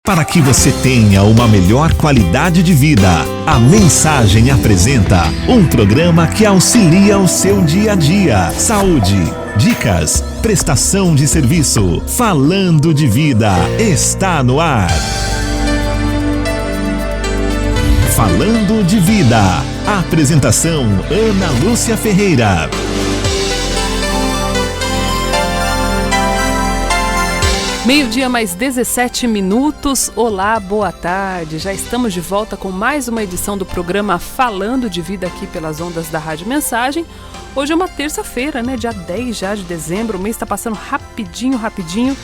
Para que você tenha uma melhor qualidade de vida, a Mensagem apresenta um programa que auxilia o seu dia a dia. Saúde, dicas, prestação de serviço. Falando de Vida está no ar. Falando de Vida. Apresentação: Ana Lúcia Ferreira. Meio-dia mais 17 minutos. Olá, boa tarde. Já estamos de volta com mais uma edição do programa Falando de Vida aqui pelas ondas da Rádio Mensagem. Hoje é uma terça-feira, né? Dia 10 já de dezembro. O mês está passando rapidinho.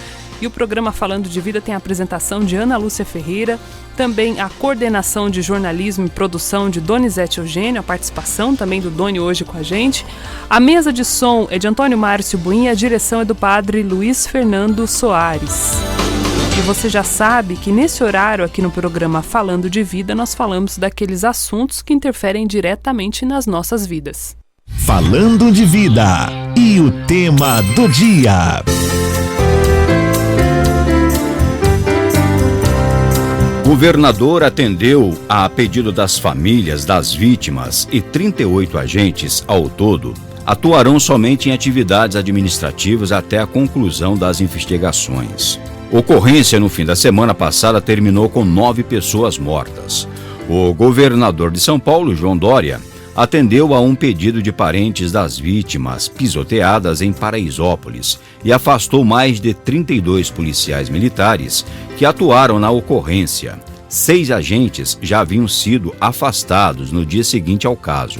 E o programa Falando de Vida tem a apresentação de Ana Lúcia Ferreira, também a coordenação de jornalismo e produção de Donizete Eugênio, a participação também do Doni hoje com a gente. A mesa de som é de Antônio Márcio Buim, a direção é do padre Luiz Fernando Soares. E você já sabe que nesse horário aqui no programa Falando de Vida, nós falamos daqueles assuntos que interferem diretamente nas nossas vidas. Falando de Vida e o tema do dia. O governador atendeu a pedido das famílias das vítimas e 38 agentes ao todo atuarão somente em atividades administrativas até a conclusão das investigações. Ocorrência no fim da semana passada terminou com 9 pessoas mortas. O governador de São Paulo, João Dória, atendeu a um pedido de parentes das vítimas pisoteadas em Paraisópolis e afastou mais de 32 policiais militares que atuaram na ocorrência. 6 agentes já haviam sido afastados no dia seguinte ao caso.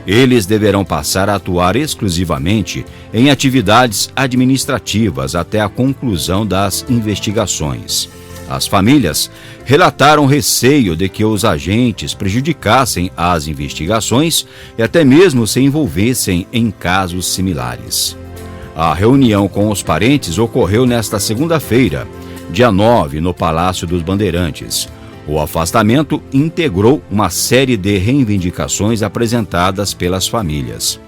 Eles deverão passar a atuar exclusivamente em atividades administrativas até a conclusão das investigações. As famílias relataram receio de que os agentes prejudicassem as investigações e até mesmo se envolvessem em casos similares. A reunião com os parentes ocorreu nesta segunda-feira, dia 9, no Palácio dos Bandeirantes. O afastamento integrou uma série de reivindicações apresentadas pelas famílias.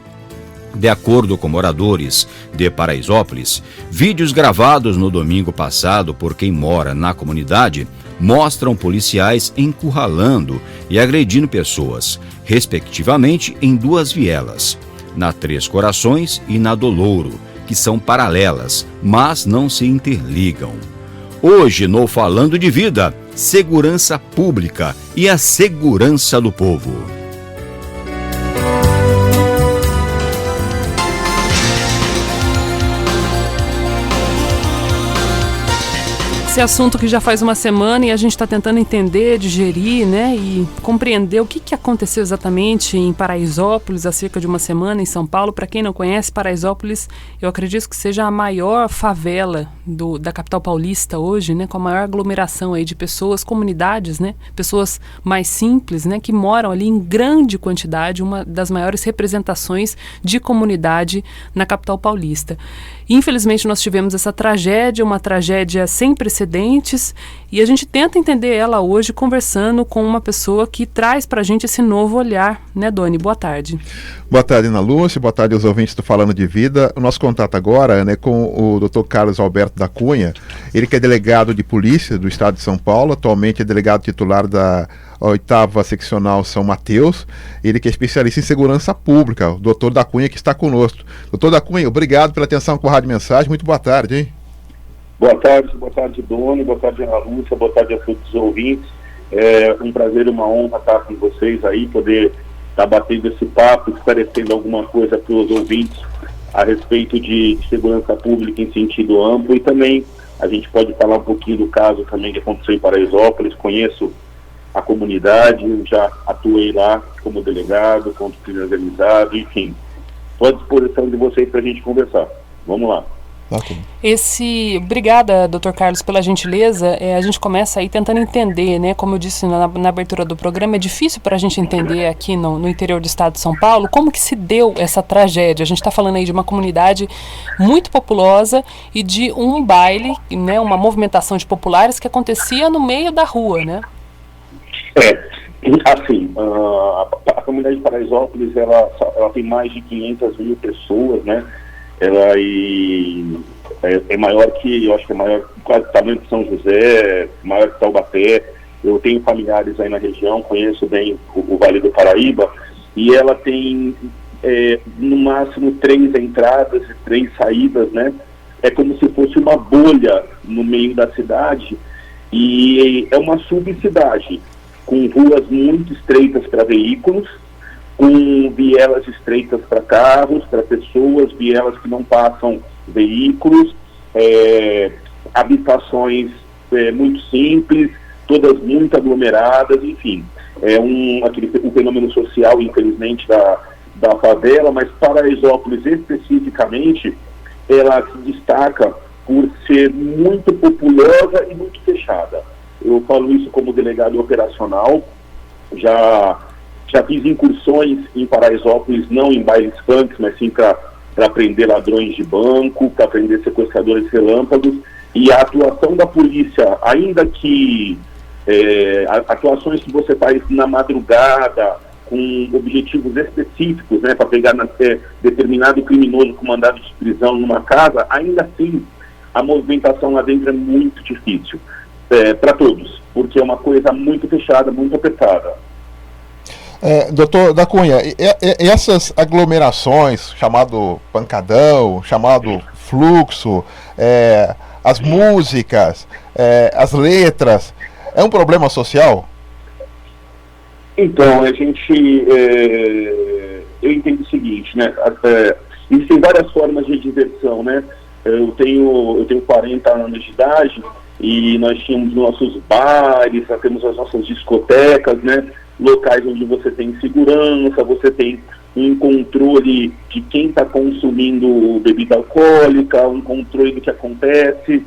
De acordo com moradores de Paraisópolis, vídeos gravados no domingo passado por quem mora na comunidade mostram policiais encurralando e agredindo pessoas, respectivamente em 2 vielas, na Três Corações e na Dolouro, que são paralelas, mas não se interligam. Hoje, no Falando de Vida, segurança pública e a segurança do povo. Esse assunto que já faz uma semana e a gente está tentando entender, digerir, né, e compreender o que aconteceu exatamente em Paraisópolis há cerca de uma semana em São Paulo. Para quem não conhece, Paraisópolis, eu acredito que seja a maior favela da capital paulista hoje, né, com a maior aglomeração aí de pessoas, comunidades, né, pessoas mais simples, né, que moram ali em grande quantidade, uma das maiores representações de comunidade na capital paulista. Infelizmente nós tivemos essa tragédia, uma tragédia sem precedentes, e a gente tenta entender ela hoje conversando com uma pessoa que traz pra gente esse novo olhar, né, Doni? Boa tarde. Boa tarde, Ana Lúcia, boa tarde aos ouvintes do Falando de Vida. O nosso contato agora, né, com o Dr. Carlos Alberto da Cunha, ele que é delegado de polícia do estado de São Paulo, atualmente é delegado titular da 8ª Seccional São Mateus, ele que é especialista em segurança pública, o doutor da Cunha que está conosco. Doutor da Cunha, obrigado pela atenção com a Rádio Mensagem, muito boa tarde, hein? Boa tarde, Doni, boa tarde, Ana Lúcia, boa tarde a todos os ouvintes. É um prazer e uma honra estar com vocês aí, poder estar batendo esse papo, esclarecendo alguma coisa para os ouvintes a respeito de segurança pública em sentido amplo, e também a gente pode falar um pouquinho do caso também que aconteceu em Paraisópolis. Conheço a comunidade, já atuei lá como delegado, como crime organizado, enfim. Estou à disposição de vocês para a gente conversar. Vamos lá. Obrigada, Dr. Carlos, pela gentileza. A gente começa aí tentando entender, né? Como eu disse na abertura do programa, é difícil para a gente entender aqui no interior do estado de São Paulo como que se deu essa tragédia. A gente está falando aí de uma comunidade muito populosa e de um baile, né? Uma movimentação de populares que acontecia no meio da rua, né? Assim, a comunidade de Paraisópolis, ela tem mais de 500 mil pessoas, né? é maior que, eu acho que é maior, quase o tamanho de São José, maior que Taubaté. Eu tenho familiares aí na região, conheço bem o Vale do Paraíba, e ela tem no máximo 3 entradas e 3 saídas, né? É como se fosse uma bolha no meio da cidade, e é uma subcidade, com ruas muito estreitas para veículos, com vielas estreitas para carros, para pessoas, vielas que não passam veículos, habitações muito simples, todas muito aglomeradas, enfim. É um fenômeno social, infelizmente, da favela, mas Paraisópolis especificamente, ela se destaca por ser muito populosa e muito fechada. Eu falo isso como delegado operacional, já fiz incursões em Paraisópolis, não em bailes funk, mas sim para prender ladrões de banco, para prender sequestradores relâmpagos, e a atuação da polícia, ainda que atuações que você faz na madrugada, com objetivos específicos, né, para pegar determinado criminoso com mandado de prisão numa casa, ainda assim a movimentação lá dentro é muito difícil para todos, porque é uma coisa muito fechada, muito apertada. Doutor da Cunha, essas aglomerações, chamado pancadão, chamado fluxo, as músicas, as letras, é um problema social? Então, eu entendo o seguinte, né? Existem várias formas de diversão, né? Eu tenho 40 anos de idade e nós tínhamos nossos bares, nós temos as nossas discotecas, né? Locais onde você tem segurança, você tem um controle de quem está consumindo bebida alcoólica, um controle do que acontece,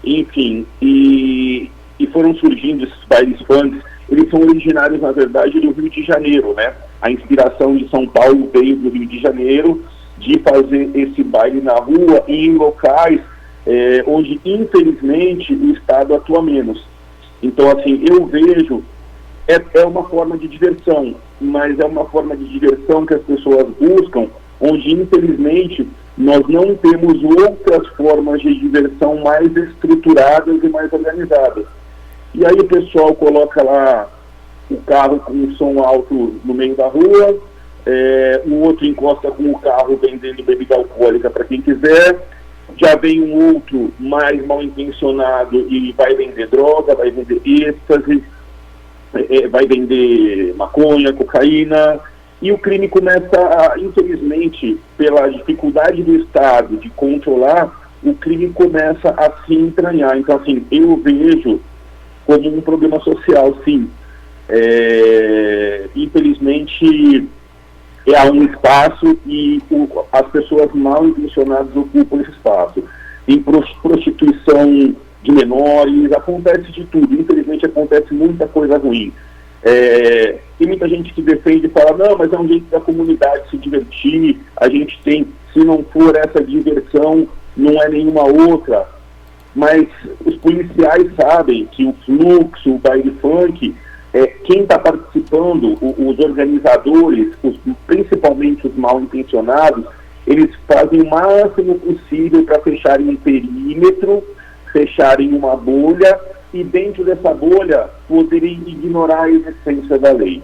enfim. E foram surgindo esses bailes funk. Eles são originários, na verdade, do Rio de Janeiro, né? A inspiração de São Paulo veio do Rio de Janeiro, de fazer esse baile na rua e em locais onde, infelizmente, o Estado atua menos. Então, assim, eu vejo, é uma forma de diversão, mas é uma forma de diversão que as pessoas buscam, onde, infelizmente, nós não temos outras formas de diversão mais estruturadas e mais organizadas. E aí o pessoal coloca lá o carro com um som alto no meio da rua, o outro encosta com o carro vendendo bebida alcoólica para quem quiser, já vem um outro mais mal intencionado e vai vender droga, vai vender êxtase, vai vender maconha, cocaína, e o crime começa infelizmente, pela dificuldade do Estado de controlar, o crime começa a se entranhar. Então, assim, eu vejo como um problema social, sim. Infelizmente, há um espaço e as pessoas mal intencionadas ocupam esse espaço. Em prostituição de menores, acontece de tudo. Infelizmente, acontece muita coisa ruim. Tem muita gente que defende e fala, não, mas é um jeito da comunidade se divertir, a gente tem, se não for essa diversão, não é nenhuma outra. Mas os policiais sabem que o fluxo, o baile funk, quem está participando, os organizadores, principalmente os mal intencionados, eles fazem o máximo possível para fecharem um perímetro, fecharem uma bolha e dentro dessa bolha poderem ignorar a existência da lei,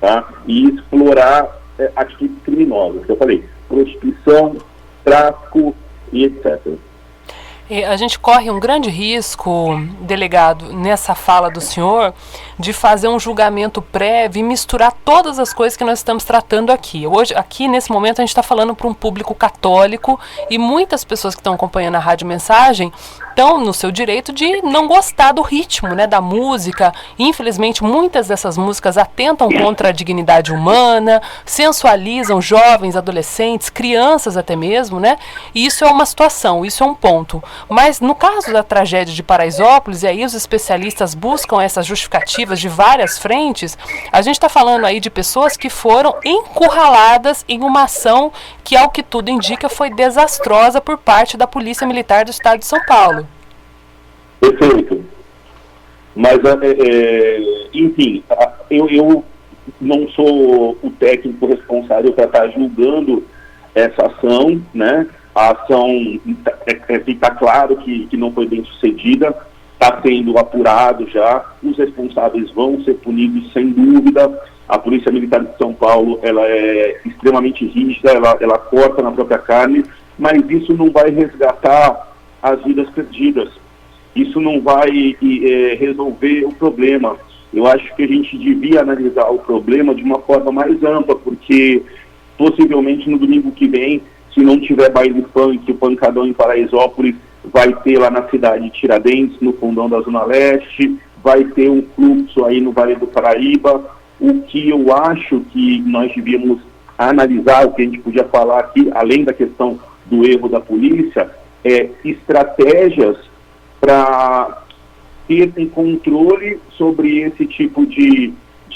tá? E explorar atitudes criminosas, que eu falei, prostituição, tráfico e etc. A gente corre um grande risco, delegado, nessa fala do senhor, de fazer um julgamento prévio e misturar todas as coisas que nós estamos tratando aqui. Hoje, aqui, nesse momento, a gente está falando para um público católico e muitas pessoas que estão acompanhando a Rádio Mensagem estão no seu direito de não gostar do ritmo, né, da música. Infelizmente, muitas dessas músicas atentam contra a dignidade humana, sensualizam jovens, adolescentes, crianças até mesmo, né? E isso é uma situação, isso é um ponto. Mas no caso da tragédia de Paraisópolis, e aí os especialistas buscam essas justificativas de várias frentes, a gente está falando aí de pessoas que foram encurraladas em uma ação que, ao que tudo indica, foi desastrosa por parte da Polícia Militar do Estado de São Paulo. Perfeito. Mas, enfim, eu não sou o técnico responsável para estar julgando essa ação, né? A ação fica claro que não foi bem sucedida, está sendo apurado já, os responsáveis vão ser punidos sem dúvida. A Polícia Militar de São Paulo, ela é extremamente rígida, ela corta na própria carne, mas isso não vai resgatar as vidas perdidas, isso não vai resolver o problema. Eu acho que a gente devia analisar o problema de uma forma mais ampla, porque possivelmente no domingo que vem, se não tiver baile funk, o pancadão em Paraisópolis, vai ter lá na cidade de Tiradentes, no fundão da Zona Leste, vai ter um fluxo aí no Vale do Paraíba. O que eu acho que nós devíamos analisar, o que a gente podia falar aqui, além da questão do erro da polícia, é estratégias para ter um controle sobre esse tipo de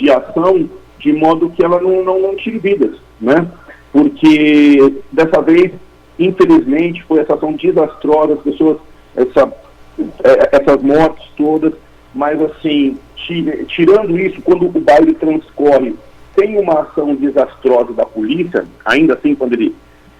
ação, de modo que ela não tire vidas, né? Porque dessa vez, infelizmente, foi essa ação desastrosa, as pessoas, essas mortes todas, mas assim, tirando isso, quando o baile transcorre, tem uma ação desastrosa da polícia, ainda assim, quando ele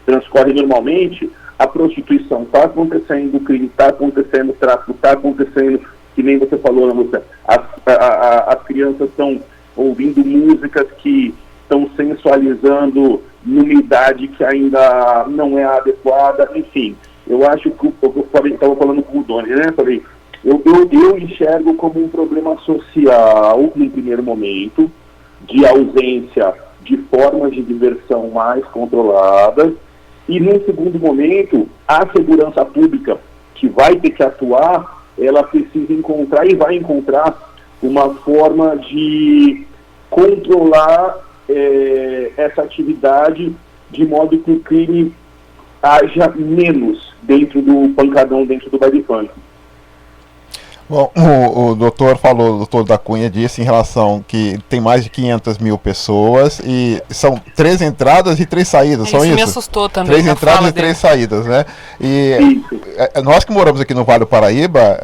transcorre normalmente, a prostituição está acontecendo, o crime está acontecendo, o tráfico está acontecendo, que nem você falou, Ana Lúcia, as crianças estão ouvindo músicas que estão sensualizando numa idade que ainda não é adequada, enfim. Eu acho que, eu estava falando com o Doni, né? Falei, eu enxergo como um problema social, no primeiro momento, de ausência de formas de diversão mais controladas, e num segundo momento, a segurança pública, que vai ter que atuar, ela precisa encontrar e vai encontrar uma forma de controlar essa atividade de modo que o crime haja menos dentro do pancadão, dentro do baile funk. Bom, o doutor falou, o doutor da Cunha disse em relação que tem mais de 500 mil pessoas e são 3 entradas e 3 saídas, são isso? Isso me assustou também. 3 entradas e 3 saídas, né? E nós que moramos aqui no Vale do Paraíba,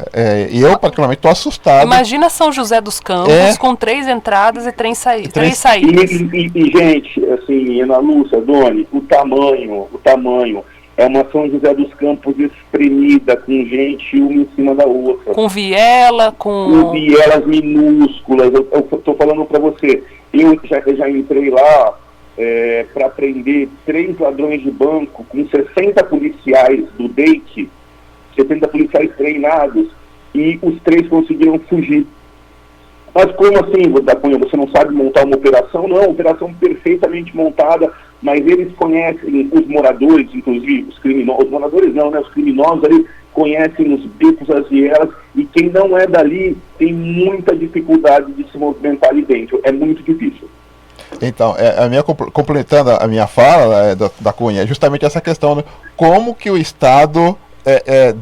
e eu particularmente estou assustado. Imagina São José dos Campos com 3 entradas e 3 saídas. E, gente, assim, Ana Lúcia, Doni, o tamanho é uma São José dos Campos espremida, com gente uma em cima da outra. Com viela, com vielas minúsculas. Eu estou falando para você, eu já entrei lá para prender 3 ladrões de banco com 60 policiais do DEIC, 70 policiais treinados, e os 3 conseguiram fugir. Mas como assim, da Cunha, você não sabe montar uma operação? Não, uma operação perfeitamente montada, mas eles conhecem os moradores, inclusive os criminosos, os moradores não, né? Os criminosos ali conhecem os becos, as vielas, e quem não é dali tem muita dificuldade de se movimentar ali dentro, é muito difícil. Então, completando a minha fala da Cunha, é justamente essa questão, né? Como que o Estado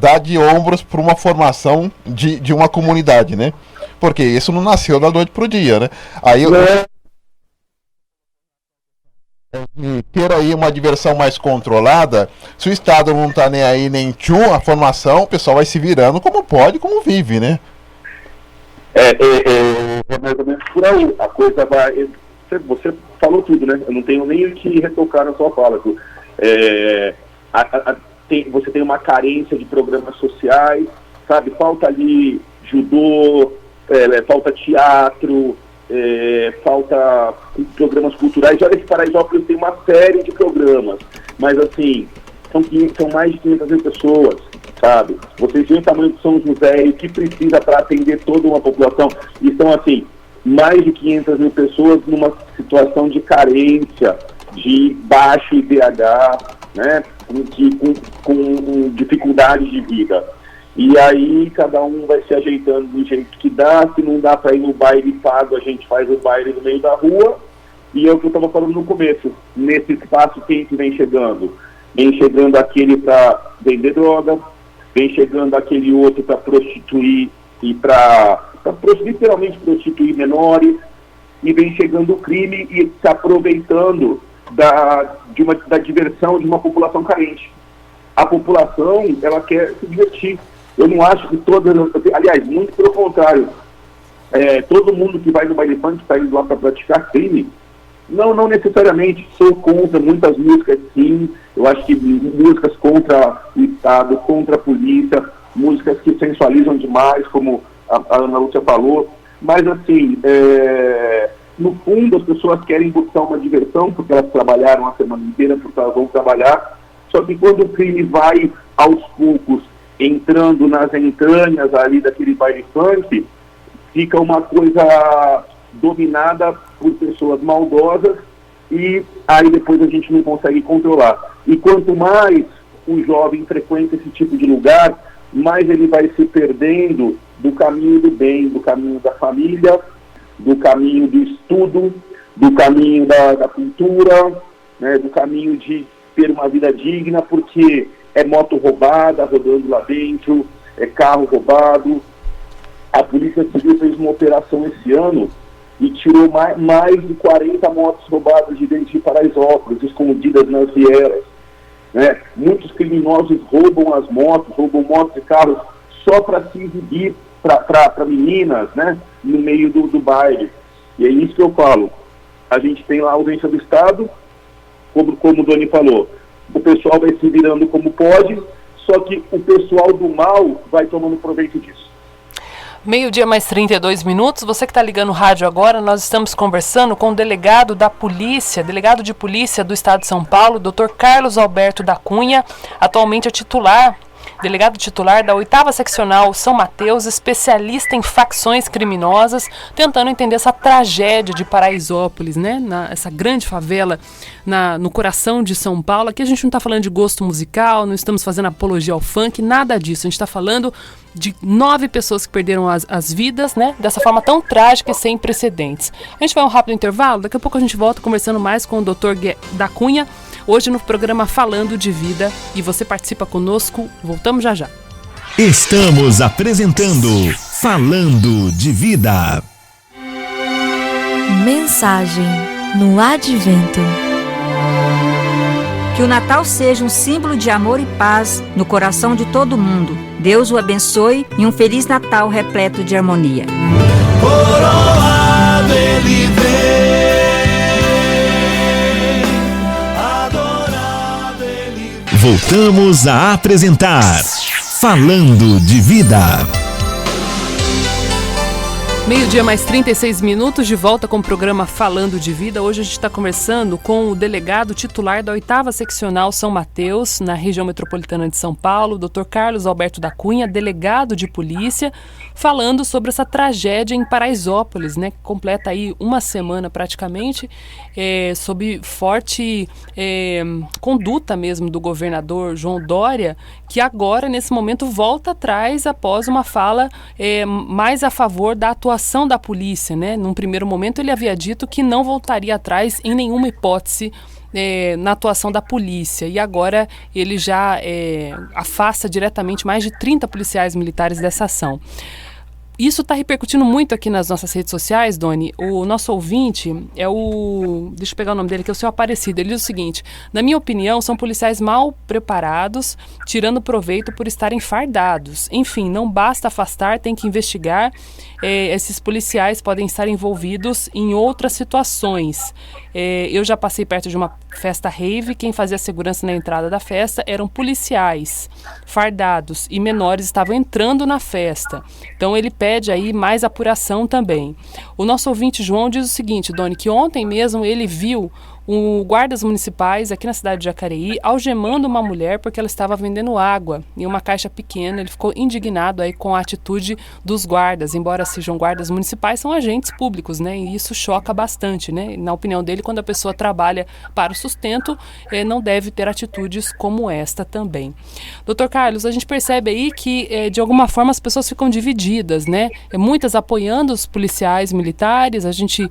dá de ombros para uma formação de uma comunidade, né? Porque isso não nasceu da noite pro dia, né? Aí ter aí uma diversão mais controlada, se o Estado não tá nem aí nem tchum, a formação, o pessoal vai se virando como pode, como vive, né? É mais ou menos por aí. A coisa vai... Você falou tudo, né? Eu não tenho nem o que retocar na sua fala. Você tem uma carência de programas sociais, sabe? Falta ali judô, falta teatro, falta programas culturais. Olha que Paraisópolis tem uma série de programas, mas assim, são mais de 500 mil pessoas, sabe? Vocês veem o tamanho de São José e o que precisa para atender toda uma população, e são assim, mais de 500 mil pessoas numa situação de carência, de baixo IDH, né? Com dificuldades de vida. E aí cada um vai se ajeitando do jeito que dá. Se não dá para ir no baile pago, a gente faz o baile no meio da rua. E é o que eu estava falando no começo. Nesse espaço, quem que vem chegando? Vem chegando aquele para vender droga, vem chegando aquele outro para prostituir e para literalmente prostituir menores, e vem chegando o crime e se aproveitando da diversão de uma população carente. A população, ela quer se divertir. Eu não acho que aliás, muito pelo contrário, todo mundo que vai no baile funk está indo lá para praticar crime. Não necessariamente sou contra muitas músicas, sim. Eu acho que músicas contra o Estado, contra a polícia, músicas que sensualizam demais, como a Ana Lúcia falou. Mas, assim, no fundo, as pessoas querem buscar uma diversão, porque elas trabalharam a semana inteira, porque elas vão trabalhar. Só que quando o crime vai, aos poucos, entrando nas entranhas ali daquele baile funk, fica uma coisa dominada por pessoas maldosas e aí depois a gente não consegue controlar. E quanto mais o jovem frequenta esse tipo de lugar, mais ele vai se perdendo do caminho do bem, do caminho da família, do caminho do estudo, do caminho da cultura, né, do caminho de ter uma vida digna, porque é moto roubada rodando lá dentro, é carro roubado. A Polícia Civil fez uma operação esse ano e tirou mais de 40 motos roubadas de dentro de Paraisópolis, escondidas nas vielas. Né? Muitos criminosos roubam as motos, roubam motos e carros só para se exibir para meninas, né? No meio do baile. E é isso que eu falo. A gente tem lá a ausência do Estado, como o Doni falou, o pessoal vai se virando como pode, só que o pessoal do mal vai tomando proveito disso. 12:00 mais 32 minutos, você que está ligando o rádio agora, nós estamos conversando com o delegado de polícia do Estado de São Paulo, Dr. Carlos Alberto da Cunha, atualmente delegado titular da 8ª Seccional São Mateus, especialista em facções criminosas, tentando entender essa tragédia de Paraisópolis, né? Essa grande favela no coração de São Paulo. Aqui a gente não está falando de gosto musical, não estamos fazendo apologia ao funk, nada disso. A gente está falando de 9 pessoas que perderam as vidas, né? Dessa forma tão trágica e sem precedentes. A gente vai a um rápido intervalo, daqui a pouco a gente volta conversando mais com o Dr. da Cunha, hoje no programa Falando de Vida, e você participa conosco. Voltamos já já. Estamos apresentando Falando de Vida. Mensagem no Advento. Que o Natal seja um símbolo de amor e paz no coração de todo mundo. Deus o abençoe e um Feliz Natal repleto de harmonia. Coroado ele vem, adorado ele vem. Voltamos a apresentar Falando de Vida. 12:00 mais 36 minutos, de volta com o programa Falando de Vida. Hoje a gente está conversando com o delegado titular da 8ª Seccional São Mateus, na região metropolitana de São Paulo, Dr. Carlos Alberto da Cunha, delegado de polícia, falando sobre essa tragédia em Paraisópolis, né, que completa aí uma semana praticamente, sob forte conduta mesmo do governador João Dória, que agora, nesse momento, volta atrás após uma fala mais a favor da atuação da polícia, né? Num primeiro momento ele havia dito que não voltaria atrás em nenhuma hipótese na atuação da polícia, e agora ele já afasta diretamente mais de 30 policiais militares dessa ação. Isso está repercutindo muito aqui nas nossas redes sociais, Doni. O nosso ouvinte deixa eu pegar o nome dele, que é o seu Aparecido. Ele diz o seguinte: na minha opinião, são policiais mal preparados, tirando proveito por estarem fardados. Enfim, não basta afastar, tem que investigar. Esses policiais podem estar envolvidos em outras situações. Eu já passei perto de uma festa rave, quem fazia a segurança na entrada da festa eram policiais fardados e menores estavam entrando na festa. Então ele pede aí mais apuração também. O nosso ouvinte João diz o seguinte, Doni, que ontem mesmo ele viu guardas municipais aqui na cidade de Jacareí algemando uma mulher porque ela estava vendendo água em uma caixa pequena. Ele ficou indignado aí com a atitude dos guardas, embora sejam guardas municipais, são agentes públicos, né? E isso choca bastante, né? Na opinião dele, quando a pessoa trabalha para o sustento, não deve ter atitudes como esta também. Doutor Carlos, a gente percebe aí que de alguma forma as pessoas ficam divididas, né? Muitas apoiando os policiais militares. A gente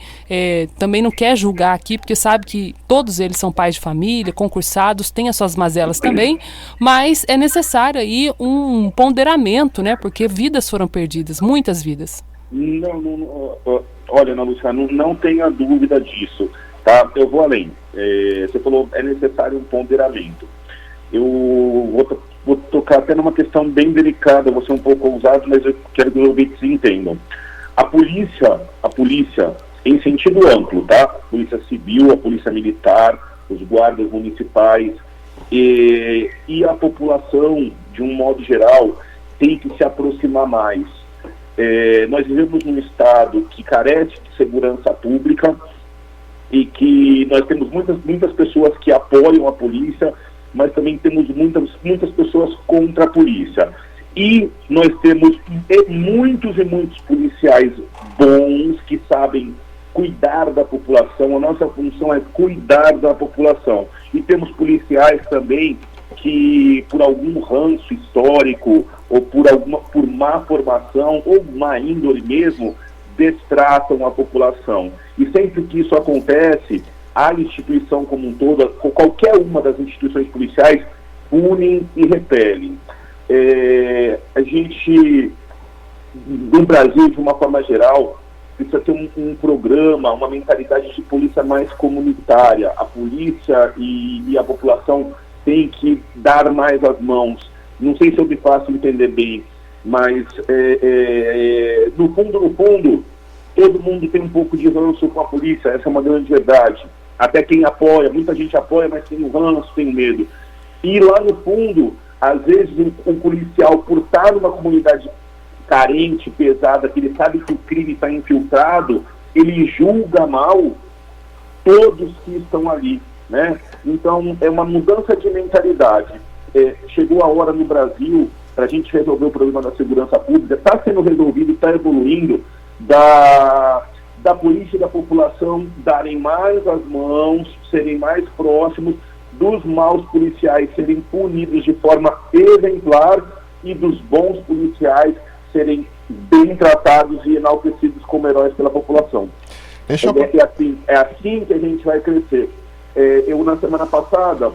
também não quer julgar aqui, porque sabe que todos eles são pais de família, concursados, têm as suas mazelas também, mas é necessário aí um ponderamento, né? Porque vidas foram perdidas, muitas vidas. Olha, Ana Lúcia, não tenha dúvida disso, tá? Eu vou além. Você falou, é necessário um ponderamento. Eu vou tocar até numa questão bem delicada, vou ser um pouco ousado, mas eu quero que os ouvintes entendam. A polícia, em sentido amplo, tá? A Polícia Civil, a Polícia Militar, os guardas municipais e a população, de um modo geral, tem que se aproximar mais. Nós vivemos num estado que carece de segurança pública e que nós temos muitas pessoas que apoiam a polícia, mas também temos muitas pessoas contra a polícia. E nós temos muitos e muitos policiais bons que sabem cuidar da população. A nossa função é cuidar da população. E temos policiais também que, por algum ranço histórico, ou por má formação, ou má índole mesmo, destratam a população. E sempre que isso acontece, a instituição como um todo, qualquer uma das instituições policiais, punem e repelem. A gente, no Brasil, de uma forma geral, precisa ter um programa, uma mentalidade de polícia mais comunitária. A polícia e a população têm que dar mais as mãos. Não sei se eu me faço entender bem, mas no fundo, todo mundo tem um pouco de ranço com a polícia, essa é uma grande verdade. Até quem apoia, muita gente apoia, mas tem o ranço, tem o medo. E lá no fundo, às vezes um policial, por estar numa comunidade carente, pesada, que ele sabe que o crime está infiltrado, ele julga mal todos que estão ali, né? Então, é uma mudança de mentalidade. Chegou a hora no Brasil para a gente resolver o problema da segurança pública, está sendo resolvido, está evoluindo, da polícia e da população darem mais as mãos, serem mais próximos, dos maus policiais serem punidos de forma exemplar e dos bons policiais serem bem tratados e enaltecidos como heróis pela população. É assim que a gente vai crescer. Eu, na semana passada,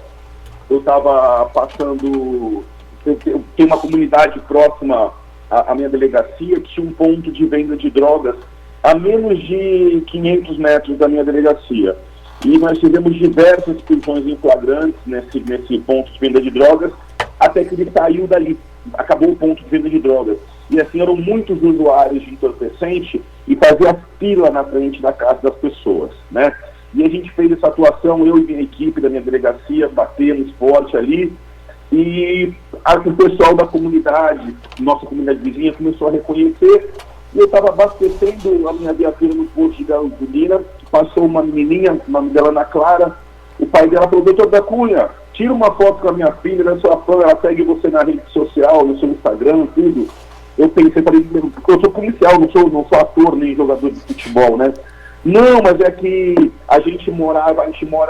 eu estava passando... Eu tenho uma comunidade próxima à minha delegacia que tinha um ponto de venda de drogas a menos de 500 metros da minha delegacia. E nós tivemos diversas prisões em flagrantes nesse ponto de venda de drogas, até que ele saiu dali, acabou o ponto de venda de drogas. E assim, eram muitos usuários de entorpecente e fazia fila na frente da casa das pessoas, né? E a gente fez essa atuação, eu e minha equipe da minha delegacia, batemos forte ali, e o pessoal da comunidade, nossa comunidade vizinha, começou a reconhecer. E eu estava abastecendo a minha viatura no posto de gasolina, passou uma menininha, o nome dela Ana Clara, o pai dela falou: doutor da Cunha, tira uma foto com a minha filha, ela é sua fã, ela segue você na rede social, no seu Instagram, tudo. Eu pensei, falei, eu sou policial, não sou ator nem jogador de futebol, né? Não, mas é que a gente mora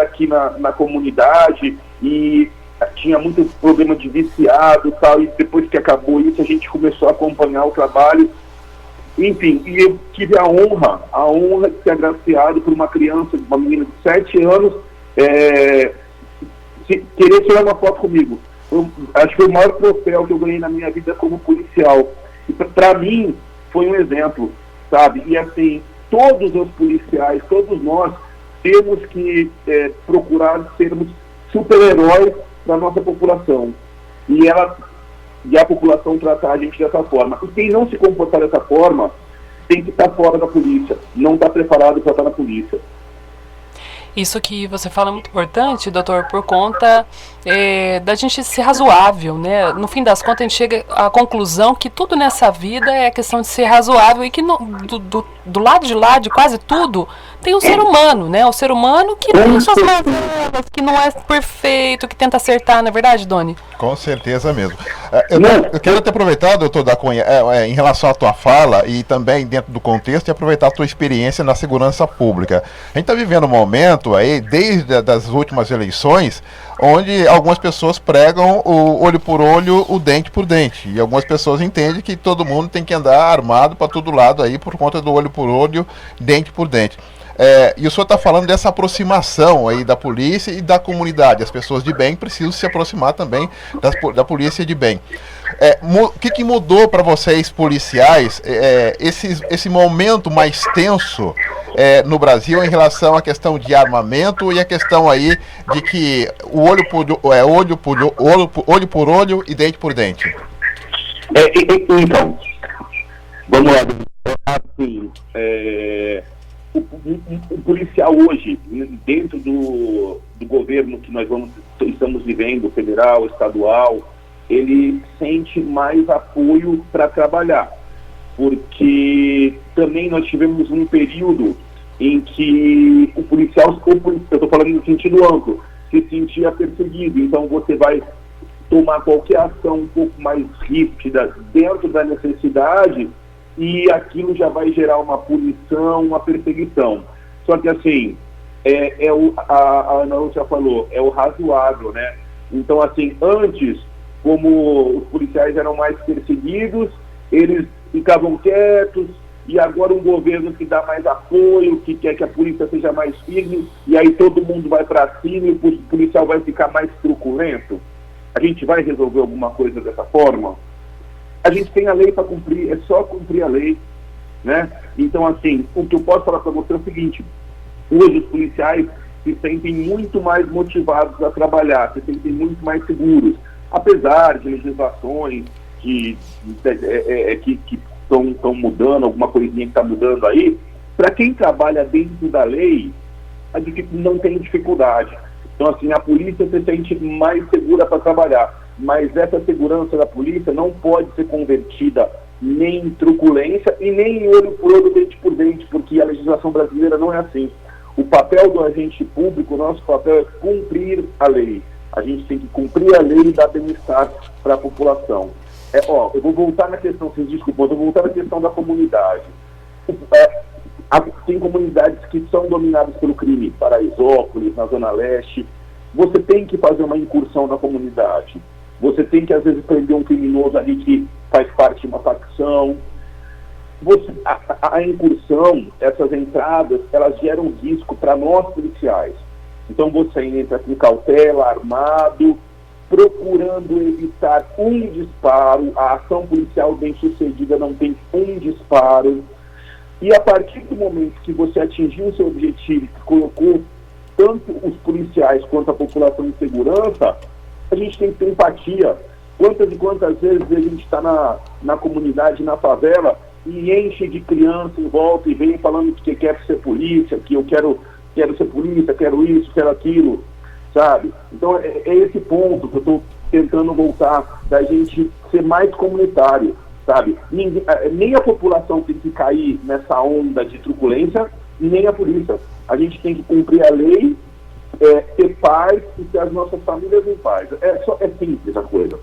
aqui na comunidade e tinha muito problema de viciado e tal, e depois que acabou isso, a gente começou a acompanhar o trabalho. Enfim, e eu tive a honra de ser agraciado por uma criança, uma menina de 7 anos, querer tirar uma foto comigo. Acho que foi o maior troféu que eu ganhei na minha vida como policial. E para mim, foi um exemplo, sabe? E assim, todos os policiais, todos nós, temos que procurar sermos super-heróis da nossa população. E a população tratar a gente dessa forma. E quem não se comportar dessa forma tem que estar fora da polícia, não está preparado para estar na polícia. Isso que você fala é muito importante, doutor, por conta da gente ser razoável, né? No fim das contas, a gente chega à conclusão que tudo nessa vida é questão de ser razoável e que do lado de lá, de quase tudo, tem o ser humano, né? O ser humano que tem suas mazelas, que não é perfeito, que tenta acertar, não é verdade, Doni? Com certeza mesmo. Eu quero até aproveitar, doutor da Cunha, em relação à tua fala e também dentro do contexto, e aproveitar a tua experiência na segurança pública. A gente está vivendo um momento aí, desde as últimas eleições, onde algumas pessoas pregam o olho por olho, o dente por dente. E algumas pessoas entendem que todo mundo tem que andar armado para todo lado aí por conta do olho por olho, dente por dente. E o senhor está falando dessa aproximação aí da polícia e da comunidade. As pessoas de bem precisam se aproximar também da polícia de bem. O que mudou para vocês, policiais, esse momento mais tenso no Brasil em relação à questão de armamento e a questão aí de que o olho por olho e dente por dente? Então, vamos lá. Assim, o policial hoje, dentro do governo que nós estamos vivendo, federal, estadual, ele sente mais apoio para trabalhar, porque também nós tivemos um período em que o policial, eu estou falando no sentido amplo, se sentia perseguido. Então você vai tomar qualquer ação um pouco mais rígida dentro da necessidade e aquilo já vai gerar uma punição, uma perseguição. Só que assim, a Ana Lúcia falou, é o razoável, né? Então assim, antes, como os policiais eram mais perseguidos, eles ficavam quietos, e agora um governo que dá mais apoio, que quer que a polícia seja mais firme, e aí todo mundo vai para cima e o policial vai ficar mais truculento. A gente vai resolver alguma coisa dessa forma? A gente tem a lei para cumprir, é só cumprir a lei, né? Então, assim, o que eu posso falar para você é o seguinte: hoje os policiais se sentem muito mais motivados a trabalhar, se sentem muito mais seguros, apesar de legislações que estão mudando, alguma coisinha que está mudando aí. Para quem trabalha dentro da lei, não tem dificuldade. Então, assim, a polícia se sente mais segura para trabalhar, mas essa segurança da polícia não pode ser convertida nem em truculência e nem em olho por olho, dente por dente, porque a legislação brasileira não é assim. O papel do agente público, o nosso papel é cumprir a lei. A gente tem que cumprir a lei e dar bem-estar para a população. Eu vou voltar na questão, vocês desculpem, eu vou voltar na questão da comunidade. Tem comunidades que são dominadas pelo crime, Paraisópolis, na Zona Leste. Você tem que fazer uma incursão na comunidade. Você tem que, às vezes, prender um criminoso ali que faz parte de uma facção. A incursão, essas entradas, elas geram risco para nós policiais. Então você entra com cautela, armado, procurando evitar um disparo. A ação policial bem-sucedida não tem um disparo. E a partir do momento que você atingiu o seu objetivo, que colocou tanto os policiais quanto a população em segurança, a gente tem que ter empatia. Quantas e quantas vezes a gente está na comunidade, na favela, e enche de criança em volta e vem falando que quer ser polícia, que eu quero ser polícia, quero isso, quero aquilo, sabe? Então é esse ponto que eu estou tentando voltar, da gente ser mais comunitário, sabe? Nem a população tem que cair nessa onda de truculência, nem a polícia. A gente tem que cumprir a lei, ter paz e ter as nossas famílias em paz. É simples a coisa.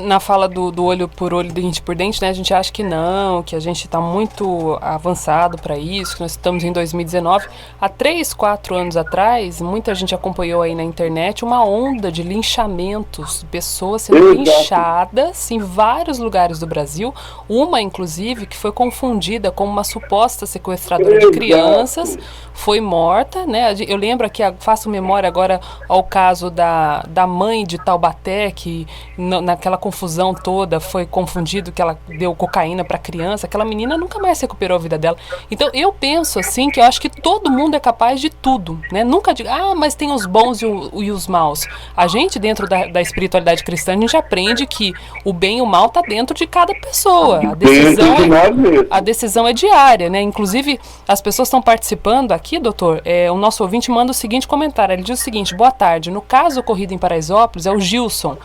Na fala do olho por olho, dente por dente, né, a gente acha que não, que a gente está muito avançado para isso, que nós estamos em 2019. Há 3, 4 anos atrás, muita gente acompanhou aí na internet uma onda de linchamentos, pessoas sendo linchadas em vários lugares do Brasil, uma inclusive que foi confundida como uma suposta sequestradora de crianças, foi morta, né? Eu lembro aqui, faço memória agora ao caso da mãe de Taubaté, que naquela confusão toda foi confundido que ela deu cocaína para criança. Aquela menina nunca mais recuperou a vida dela. Então eu penso assim, que eu acho que todo mundo é capaz de tudo, né? Nunca digo, mas tem os bons e os maus. A gente, dentro da espiritualidade cristã, a gente aprende que o bem e o mal está dentro de cada pessoa. A decisão é diária, né? Inclusive, as pessoas estão participando aqui, doutor. O nosso ouvinte manda o seguinte comentário. Ele diz o seguinte: boa tarde. No caso ocorrido em Paraisópolis, é o Gilson.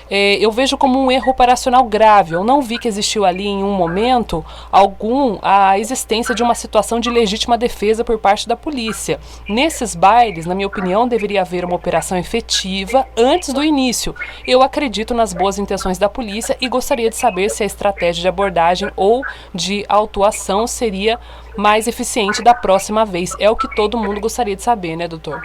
Eu vejo como um erro operacional grave. Eu não vi que existiu ali em um momento algum a existência de uma situação de legítima defesa por parte da polícia. Nesses bailes, na minha opinião, deveria haver uma operação efetiva antes do início. Eu acredito nas boas intenções da polícia e gostaria de saber se a estratégia de abordagem ou de autuação seria mais eficiente da próxima vez. É o que todo mundo gostaria de saber, né, doutor?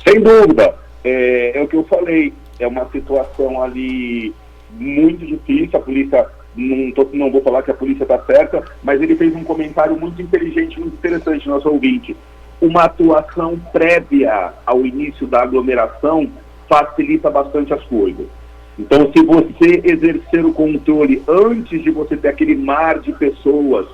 Sem dúvida. É o que eu falei. É uma situação ali muito difícil. A polícia, não vou falar que a polícia está certa, mas ele fez um comentário muito inteligente, muito interessante, nosso ouvinte. Uma atuação prévia ao início da aglomeração facilita bastante as coisas. Então, se você exercer o controle antes de você ter aquele mar de pessoas,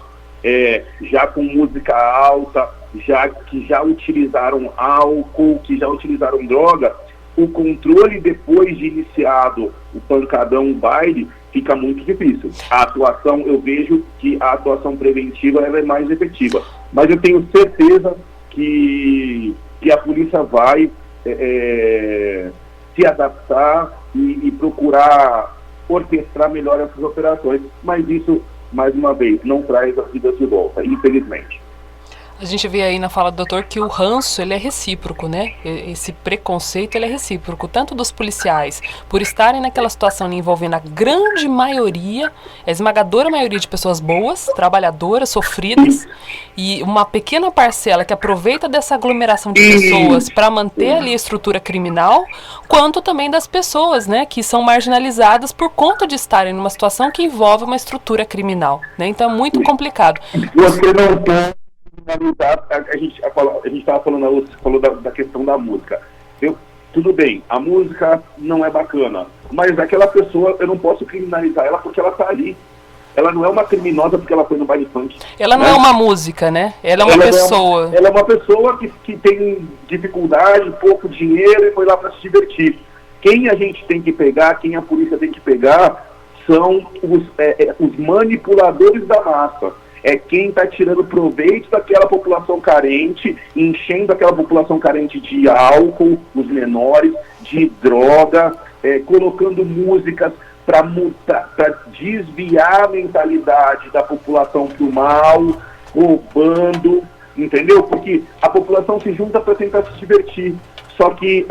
já com música alta, que já utilizaram álcool, que já utilizaram droga, o controle depois de iniciado o pancadão, o baile, fica muito difícil. A atuação, eu vejo que a atuação preventiva ela é mais efetiva. Mas eu tenho certeza que a polícia vai se adaptar e procurar orquestrar melhor essas operações. Mas isso, mais uma vez, não traz as vidas de volta, infelizmente. A gente vê aí na fala do doutor que o ranço, ele é recíproco, né? Esse preconceito, ele é recíproco, tanto dos policiais, por estarem naquela situação envolvendo a grande maioria, a esmagadora maioria de pessoas boas, trabalhadoras, sofridas, e uma pequena parcela que aproveita dessa aglomeração de pessoas para manter ali a estrutura criminal, quanto também das pessoas, né, que são marginalizadas por conta de estarem numa situação que envolve uma estrutura criminal, né? Então é muito complicado. Você não pode a gente estava falando, você falou da questão da música. Tudo bem, a música não é bacana, mas aquela pessoa, eu não posso criminalizar ela porque ela está ali. Ela não é uma criminosa porque ela foi no baile funk. Ela não é uma música, né? Ela é uma pessoa. Ela é uma pessoa que tem dificuldade, pouco dinheiro e foi lá para se divertir. Quem a gente tem que pegar, quem a polícia tem que pegar, são os manipuladores da massa. É quem está tirando proveito daquela população carente, enchendo aquela população carente de álcool, os menores, de droga, colocando músicas para desviar a mentalidade da população para o mal, roubando, entendeu? Porque a população se junta para tentar se divertir. Só que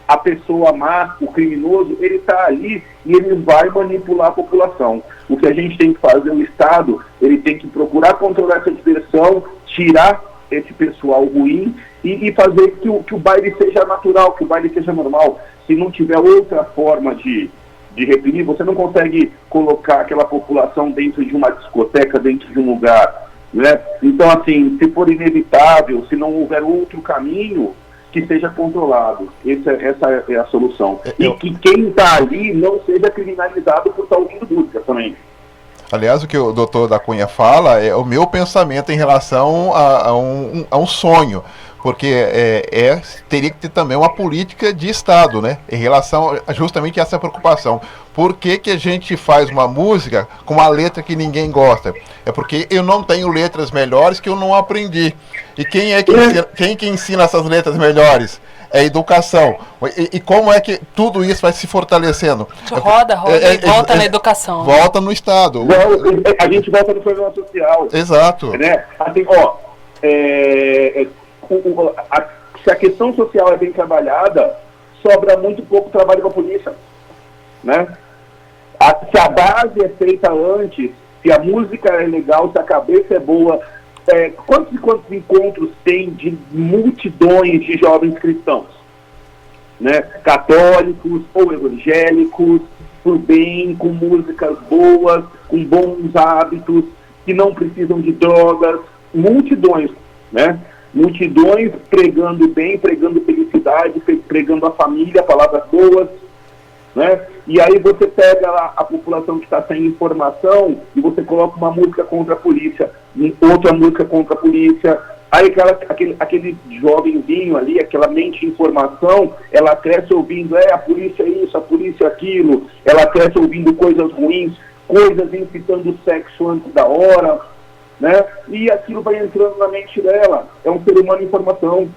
a pessoa má, o criminoso, ele está ali e ele vai manipular a população. O que a gente tem que fazer, o Estado, ele tem que procurar controlar essa diversão, tirar esse pessoal ruim e fazer que o baile seja natural, que o baile seja normal. Se não tiver outra forma de reprimir, você não consegue colocar aquela população dentro de uma discoteca, dentro de um lugar, né? Então, assim, se for inevitável, se não houver outro caminho, que seja controlado. Essa é a solução. E que quem está ali não seja criminalizado por estar ouvindo música também. Aliás, o que o doutor da Cunha fala é o meu pensamento em relação a um sonho, porque teria que ter também uma política de Estado, né, em relação a justamente essa preocupação. Por que a gente faz uma música com uma letra que ninguém gosta? É porque eu não tenho letras melhores que eu não aprendi. E quem que ensina essas letras melhores? É a educação. E como é que tudo isso vai se fortalecendo? Roda e volta na educação. Volta no Estado. A gente volta no programa social. Exato. Né? Assim, se a questão social é bem trabalhada, sobra muito pouco trabalho para a polícia. Né? Se a base é feita antes, se a música é legal, se a cabeça é boa, quantos encontros tem de multidões de jovens cristãos, né? Católicos ou evangélicos, por bem, com músicas boas, com bons hábitos, que não precisam de drogas, multidões, né? Multidões pregando bem, pregando felicidade, pregando a família, palavras boas, né? E aí você pega a população que está sem informação e você coloca uma música contra a polícia, outra música contra a polícia. Aí aquele jovenzinho ali, aquela mente de informação, ela cresce ouvindo, a polícia é isso, a polícia é aquilo. Ela cresce ouvindo coisas ruins, coisas incitando sexo antes da hora, né? E aquilo vai entrando na mente dela. É um ser humano em formação.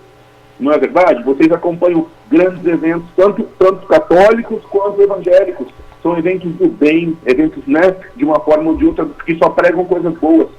Não é verdade? Vocês acompanham grandes eventos, tanto católicos quanto evangélicos. São eventos do bem, eventos, né, de uma forma ou de outra, que só pregam coisas boas.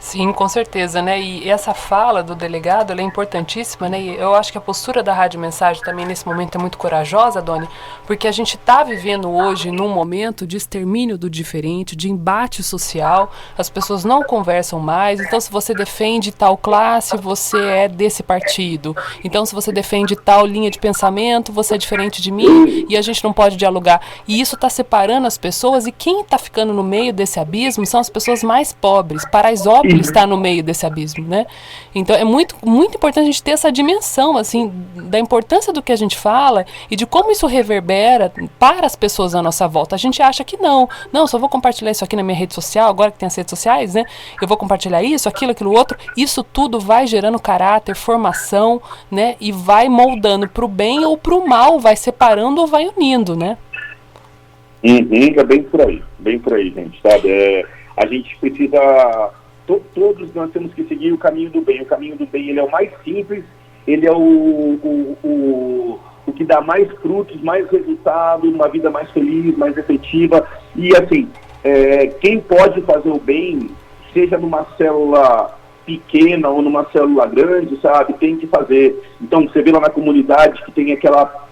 Sim, com certeza, né? E essa fala do delegado, ela é importantíssima, né? E eu acho que a postura da Rádio Mensagem também nesse momento é muito corajosa, Doni, porque a gente está vivendo hoje num momento de extermínio do diferente, de embate social, as pessoas não conversam mais, então se você defende tal classe, você é desse partido, então se você defende tal linha de pensamento, você é diferente de mim e a gente não pode dialogar. E isso está separando as pessoas, e quem está ficando no meio desse abismo são as pessoas mais pobres. Paraisópolis está no meio desse abismo, né? Então é muito, muito importante a gente ter essa dimensão, assim, da importância do que a gente fala e de como isso reverbera para as pessoas à nossa volta. A gente acha que não, só vou compartilhar isso aqui na minha rede social, agora que tem as redes sociais, né? Eu vou compartilhar isso, aquilo outro. Isso tudo vai gerando caráter, formação, né? E vai moldando para o bem ou para o mal, vai separando ou vai unindo, né? É bem por aí, gente, sabe? A gente precisa, todos nós temos que seguir o caminho do bem. O caminho do bem, ele é o mais simples, ele é o que dá mais frutos, mais resultado, uma vida mais feliz, mais efetiva. E assim, quem pode fazer o bem, seja numa célula pequena ou numa célula grande, sabe, tem que fazer. Então, você vê lá na comunidade que tem aquela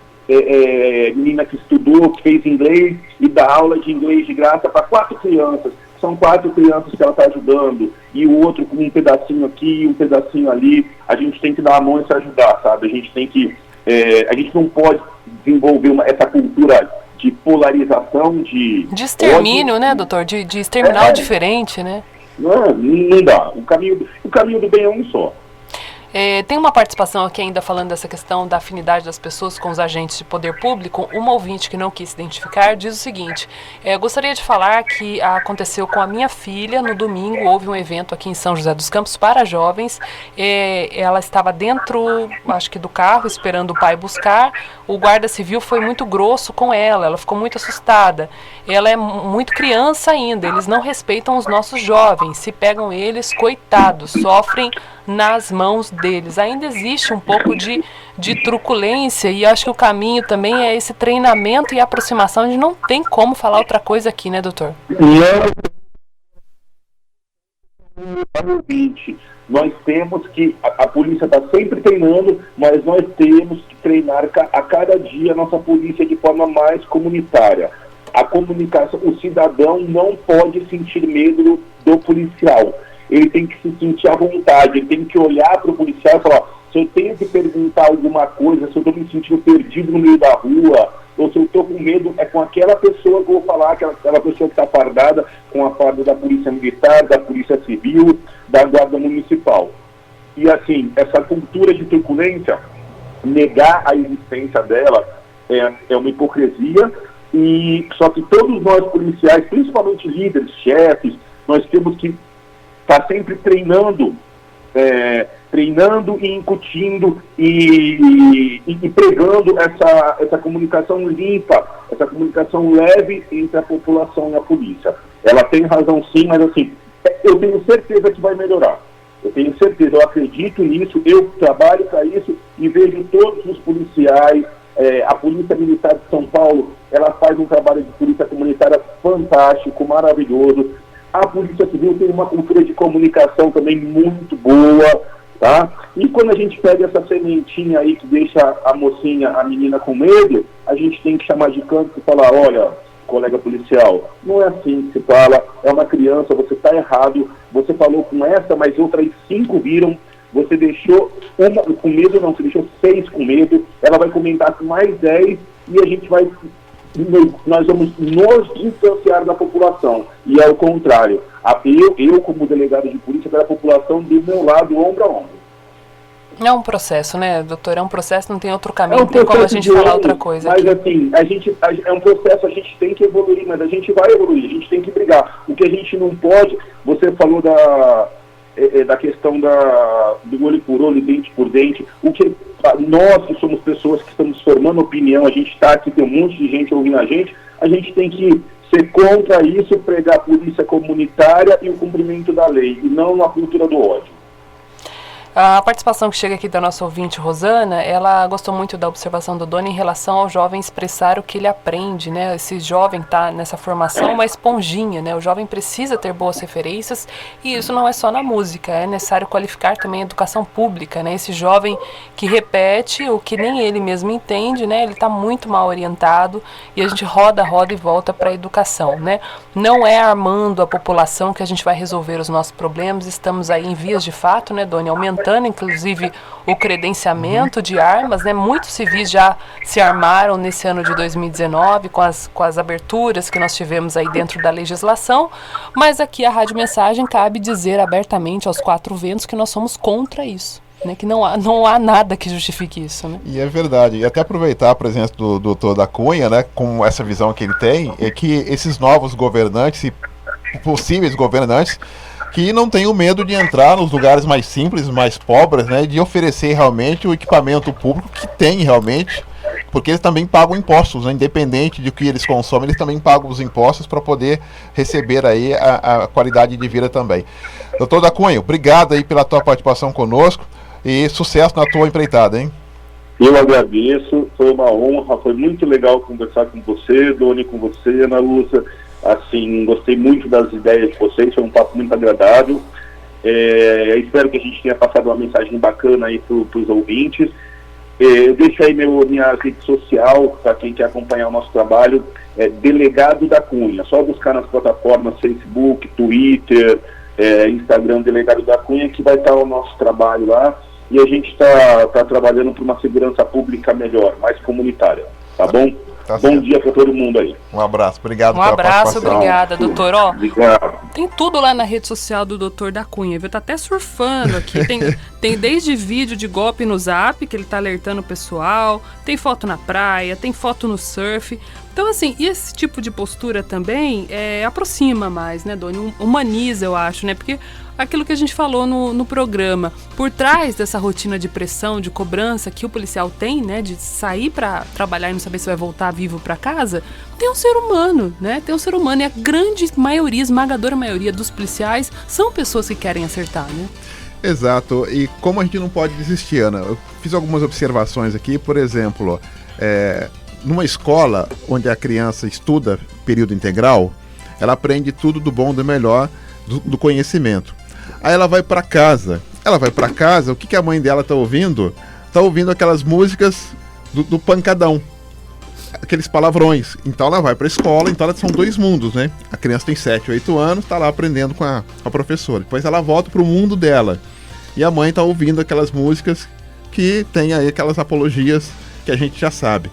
menina que estudou, que fez inglês e dá aula de inglês de graça para 4 crianças. São 4 crianças que ela está ajudando, e o outro com um pedacinho aqui, um pedacinho ali. A gente tem que dar a mão e se ajudar, sabe? A gente tem que... a gente não pode desenvolver essa cultura de polarização, de extermínio, ódio, né, doutor? De exterminar o diferente, né? Não dá. O caminho do bem é um só. Tem uma participação aqui ainda falando dessa questão da afinidade das pessoas com os agentes de poder público. Uma ouvinte que não quis se identificar diz o seguinte: gostaria de falar que aconteceu com a minha filha no domingo. Houve um evento aqui em São José dos Campos para jovens. Ela estava dentro, acho que do carro, esperando o pai buscar. O guarda civil foi muito grosso com ela ficou muito assustada. Ela é muito criança ainda, eles não respeitam os nossos jovens. Se pegam eles, coitados, sofrem nas mãos deles. Ainda existe um pouco de truculência, e acho que o caminho também é esse treinamento e aproximação. A gente não tem como falar outra coisa aqui, né, doutor? Nós temos que, a polícia está sempre treinando, mas nós temos que treinar a cada dia a nossa polícia de forma mais comunitária. A comunicação, o cidadão não pode sentir medo do policial. Ele tem que se sentir à vontade, ele tem que olhar para o policial e falar: se eu tenho que perguntar alguma coisa, se eu estou me sentindo perdido no meio da rua, ou se eu estou com medo, é com aquela pessoa que eu vou falar, aquela pessoa que está fardada com a farda da Polícia Militar, da Polícia Civil, da Guarda Municipal. E assim, essa cultura de truculência, negar a existência dela é uma hipocrisia, e só que todos nós policiais, principalmente líderes, chefes, nós temos que estar sempre treinando e incutindo e pregando essa comunicação limpa, essa comunicação leve entre a população e a polícia. Ela tem razão sim, mas assim, eu tenho certeza que vai melhorar. Eu tenho certeza, eu acredito nisso, eu trabalho para isso e vejo todos os policiais. A Polícia Militar de São Paulo, ela faz um trabalho de polícia comunitária fantástico, maravilhoso. A Polícia Civil tem uma cultura de comunicação também muito boa, tá? E quando a gente pega essa sementinha aí que deixa a mocinha, a menina com medo, a gente tem que chamar de canto e falar: olha, colega policial, não é assim que se fala, é uma criança, você está errado, você falou com essa, mas outras 5 viram, você deixou uma com medo, não, você deixou 6 com medo, ela vai comentar com mais 10 e a gente vai... nós vamos nos distanciar da população, e é o contrário. Eu como delegado de polícia, quero a população do meu lado, ombro a ombro. É um processo, né, doutor? É um processo, não tem outro caminho, não tem como a gente falar outra coisa. Mas aqui, assim, é um processo, a gente tem que evoluir, mas a gente vai evoluir, a gente tem que brigar. O que a gente não pode, você falou da questão do olho por olho, dente por dente, nós que somos pessoas que estamos formando opinião, a gente está aqui, tem um monte de gente ouvindo a gente tem que ser contra isso, pregar a polícia comunitária e o cumprimento da lei, e não a cultura do ódio. A participação que chega aqui da nossa ouvinte Rosana, ela gostou muito da observação do Doni em relação ao jovem expressar o que ele aprende, né? Esse jovem está nessa formação uma esponjinha, né? O jovem precisa ter boas referências, e isso não é só na música, é necessário qualificar também a educação pública, né? Esse jovem que repete o que nem ele mesmo entende, né? Ele está muito mal orientado, e a gente roda e volta para a educação, né? Não é armando a população que a gente vai resolver os nossos problemas. Estamos aí em vias de fato, né, Doni, aumentando inclusive o credenciamento de armas, né? Muitos civis já se armaram nesse ano de 2019 com as aberturas que nós tivemos aí dentro da legislação, mas aqui a Rádio Mensagem cabe dizer abertamente aos 4 ventos que nós somos contra isso, né? Que não há nada que justifique isso, né? E é verdade, e até aproveitar a presença do doutor da Cunha, né, com essa visão que ele tem, é que esses novos governantes e possíveis governantes que não tenham medo de entrar nos lugares mais simples, mais pobres, né, de oferecer realmente o equipamento público que tem realmente Porque eles também pagam impostos, né? Independente de que eles consomem, eles também pagam os impostos para poder receber aí a qualidade de vida também. Doutor da Cunha, obrigado aí pela tua participação conosco e sucesso na tua empreitada, hein? Eu agradeço, foi uma honra, foi muito legal conversar com você, Doni, com você, Ana Lúcia. Assim, gostei muito das ideias de vocês, foi um papo muito agradável. Espero que a gente tenha passado uma mensagem bacana aí para os ouvintes. Eu deixo aí minha rede social, para quem quer acompanhar o nosso trabalho, Delegado da Cunha. Só buscar nas plataformas Facebook, Twitter, Instagram, Delegado da Cunha, que vai estar o nosso trabalho lá. E a gente está trabalhando por uma segurança pública melhor, mais comunitária. Tá bom? Tá Bom certo. dia para todo mundo aí. Um abraço, obrigado Um pela abraço, participação. obrigada, doutor. Ó, Obrigado. tem tudo lá na rede social do Dr. da Cunha, viu? Tá até surfando aqui. Tem desde vídeo de golpe no Zap, que ele tá alertando o pessoal, tem foto na praia, tem foto no surf. Então, assim, e esse tipo de postura também aproxima mais, né, Doni? Humaniza, eu acho, né? Porque aquilo que a gente falou no programa, por trás dessa rotina de pressão, de cobrança que o policial tem, né, de sair para trabalhar e não saber se vai voltar vivo para casa, tem um ser humano, né? Tem um ser humano, e a grande maioria, esmagadora maioria dos policiais são pessoas que querem acertar, né? Exato, e como a gente não pode desistir, Ana, eu fiz algumas observações aqui, por exemplo, numa escola onde a criança estuda período integral, ela aprende tudo do bom, do melhor, do conhecimento. Aí ela vai para casa, o que a mãe dela tá ouvindo? Tá ouvindo aquelas músicas do pancadão, aqueles palavrões. Então ela vai para a escola, então são dois mundos, né? A criança tem 7, 8 anos, tá lá aprendendo com a professora. Depois ela volta pro mundo dela. E a mãe tá ouvindo aquelas músicas que tem aí aquelas apologias que a gente já sabe.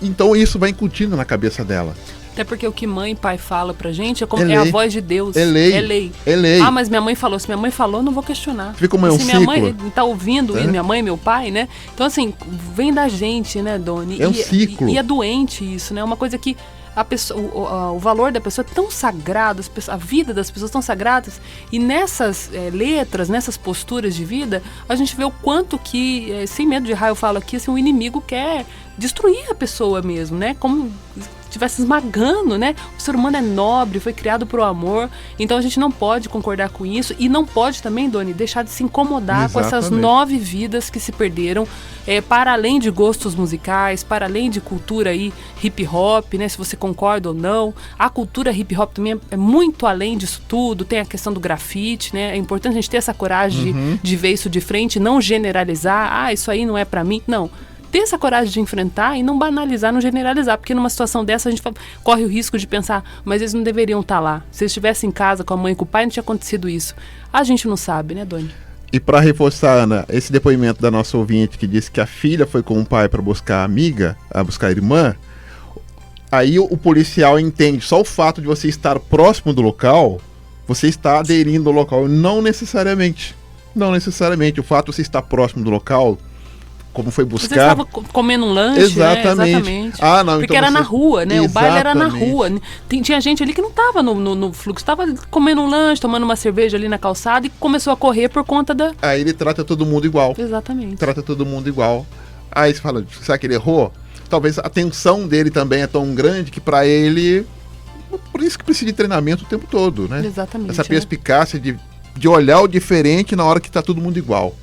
Então isso vai incutindo na cabeça dela. Até porque o que mãe e pai fala pra gente é É a lei. voz de Deus. É lei. É lei. É. Ah, mas minha mãe falou. Se minha mãe falou, eu não vou questionar. Fica como é um Se minha mãe ciclo. tá ouvindo, É. e minha mãe e meu pai, né? Então, assim, vem da gente, né, Doni? É um ciclo. E é doente isso, né? Uma coisa que a pessoa, o valor da pessoa é tão sagrado, a vida das pessoas tão sagradas, e nessas letras, nessas posturas de vida, a gente vê o quanto que, sem medo de errar, eu falo aqui, assim, o inimigo quer destruir a pessoa mesmo, né? Como estivesse esmagando, né? O ser humano é nobre, foi criado pro amor, então a gente não pode concordar com isso e não pode também, Doni, deixar de se incomodar com essas Exatamente. 9 vidas que se perderam, para além de gostos musicais, para além de cultura aí hip hop, né? Se você concorda ou não, a cultura hip hop também é muito além disso tudo, tem a questão do grafite, né? É importante a gente ter essa coragem de ver isso de frente, não generalizar, isso aí não é pra mim, não. Ter essa coragem de enfrentar e não banalizar, não generalizar, porque numa situação dessa a gente corre o risco de pensar, mas eles não deveriam estar lá. Se eles estivessem em casa com a mãe e com o pai, não tinha acontecido isso. A gente não sabe, né, Doni? E para reforçar, Ana, esse depoimento da nossa ouvinte que disse que a filha foi com o pai para buscar a amiga, a buscar a irmã, aí o policial entende só o fato de você estar próximo do local, você está aderindo ao local. Não necessariamente. Não necessariamente. O fato de você estar próximo do local, como foi Você buscar... estava comendo um lanche, Exatamente. né? Exatamente. Ah, não, porque então era você- na rua, né? O baile era na Exatamente. rua. Tinha gente ali que não estava no fluxo, estava comendo um lanche, tomando uma cerveja ali na calçada e começou a correr por conta da... Aí ele trata todo mundo igual. Exatamente. Trata todo mundo igual. Aí você fala, será que ele errou? Talvez a tensão dele também é tão grande que pra ele... Por isso que precisa de treinamento o tempo todo, né? Exatamente. Essa né? perspicácia de olhar o diferente na hora que tá todo mundo igual.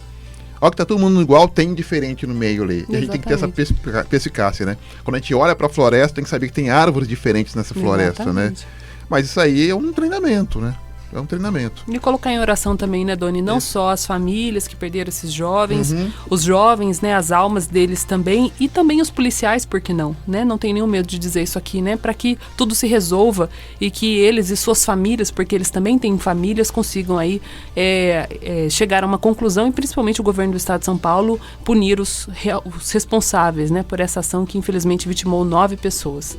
A hora que tá todo mundo igual, tem diferente no meio ali. E a gente tem que ter essa perspicácia, né? Quando a gente olha pra floresta, tem que saber que tem árvores diferentes nessa floresta, né? Exatamente. Mas isso aí é um treinamento, né? É um treinamento. E colocar em oração também, né, Doni? Não só as famílias que perderam esses jovens, os jovens, né, as almas deles também, e também os policiais, por que não, né? Não tem nenhum medo de dizer isso aqui, né? Para que tudo se resolva e que eles e suas famílias, porque eles também têm famílias, consigam aí chegar a uma conclusão, e principalmente o governo do estado de São Paulo punir os responsáveis, né, por essa ação que infelizmente vitimou 9 pessoas.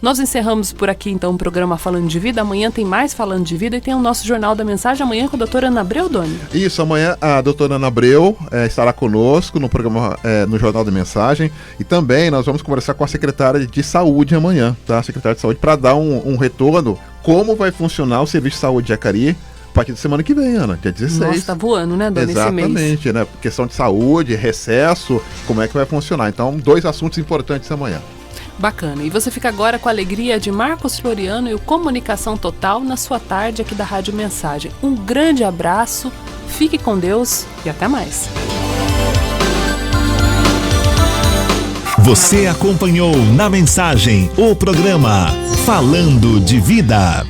Nós encerramos por aqui então o programa Falando de Vida. Amanhã tem mais Falando de Vida e tem o nosso Jornal da Mensagem amanhã com a doutora Ana Abreu, Doni. Isso, amanhã a doutora Ana Abreu estará conosco no programa, no Jornal da Mensagem, e também nós vamos conversar com a secretária de Saúde amanhã, tá? A secretária de Saúde, para dar um retorno como vai funcionar o Serviço de Saúde de Jacareí a partir da semana que vem, Ana, dia 16. Nossa, tá voando, né, Dona, esse mês? Exatamente, né? Questão de saúde, recesso, como é que vai funcionar. Então, 2 assuntos importantes amanhã. Bacana. E você fica agora com a alegria de Marcos Floriano e o Comunicação Total na sua tarde aqui da Rádio Mensagem. Um grande abraço, fique com Deus e até mais. Você acompanhou na Mensagem o programa Falando de Vida.